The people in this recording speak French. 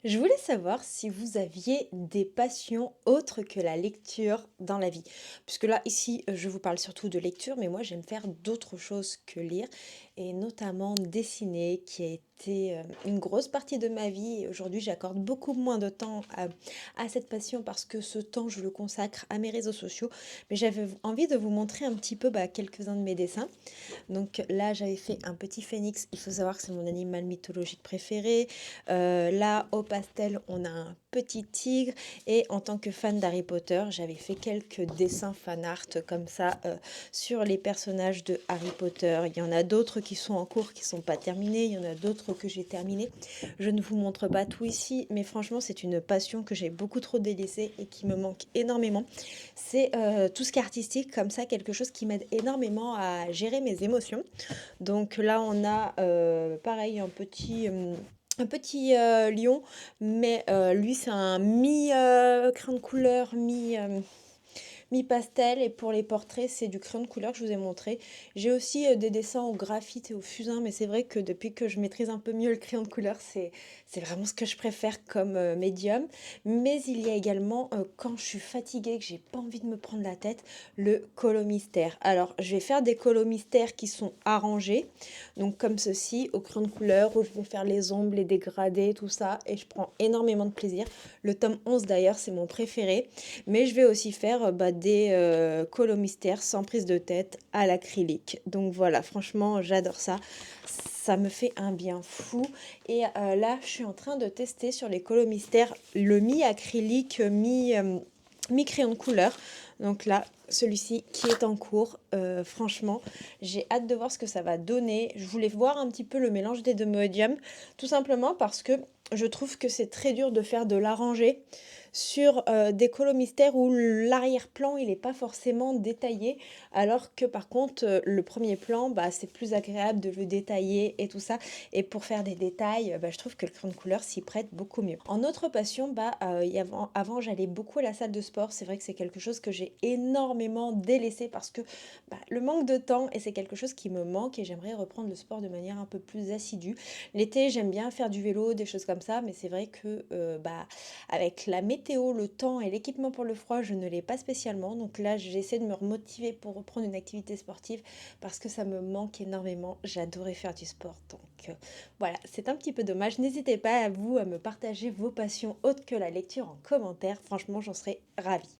Je voulais savoir si vous aviez des passions autres que la lecture dans la vie. Puisque là, ici, je vous parle surtout de lecture, mais moi, j'aime faire d'autres choses que lire, et notamment dessiner, qui a été une grosse partie de ma vie. Et aujourd'hui, j'accorde beaucoup moins de temps à cette passion parce que ce temps, je le consacre à mes réseaux sociaux. Mais j'avais envie de vous montrer un petit peu quelques-uns de mes dessins. Donc là, j'avais fait un petit phénix. Il faut savoir que c'est mon animal mythologique préféré. Là, au pastel, on a un petit tigre. Et en tant que fan d'Harry Potter, j'avais fait quelques dessins fan art comme ça sur les personnages de Harry Potter. Il y en a d'autres qui sont en cours, qui sont pas terminés. Il y en a d'autres que j'ai terminés. Je ne vous montre pas tout ici, mais franchement, c'est une passion que j'ai beaucoup trop délaissée et qui me manque énormément. C'est tout ce qui est artistique, comme ça, quelque chose qui m'aide énormément à gérer mes émotions. Donc là, on a pareil un petit lion, mais lui, c'est un mi-crayon de couleur, mi-pastel. Et pour les portraits, c'est du crayon de couleur que je vous ai montré. J'ai aussi des dessins au graphite et au fusain, mais c'est vrai que depuis que je maîtrise un peu mieux le crayon de couleur, c'est vraiment ce que je préfère comme médium. Mais il y a également, quand je suis fatiguée, que j'ai pas envie de me prendre la tête, le colomystère. Alors, je vais faire des colomystères qui sont arrangés, donc comme ceci, au crayon de couleur, où je vais faire les ombres, les dégradés, tout ça, et je prends énormément de plaisir. Le tome 11 d'ailleurs, c'est mon préféré. Mais je vais aussi faire des colomystères sans prise de tête à l'acrylique. Donc voilà, franchement, j'adore ça. Ça me fait un bien fou. Et là, je suis en train de tester sur les colomystères le mi-acrylique, mi-crayon de couleur. Donc là, celui-ci qui est en cours, franchement, j'ai hâte de voir ce que ça va donner. Je voulais voir un petit peu le mélange des deux médiums, tout simplement parce que je trouve que c'est très dur de faire de l'arrangé sur des colomystères où l'arrière-plan il n'est pas forcément détaillé, alors que par contre le premier plan c'est plus agréable de le détailler et tout ça. Et pour faire des détails, je trouve que le crayon de couleur s'y prête beaucoup mieux. En autre passion, avant j'allais beaucoup à la salle de sport. C'est vrai que c'est quelque chose que j'ai énormément délaissé parce que le manque de temps, et c'est quelque chose qui me manque, et j'aimerais reprendre le sport de manière un peu plus assidue. L'été, j'aime bien faire du vélo, des choses comme ça, mais c'est vrai que avec la météo, le temps et l'équipement pour le froid, je ne l'ai pas spécialement. Donc là, j'essaie de me remotiver pour reprendre une activité sportive parce que ça me manque énormément. J'adorais faire du sport. Donc voilà, c'est un petit peu dommage. N'hésitez pas à vous à me partager vos passions autres que la lecture en commentaire. Franchement, j'en serais ravie.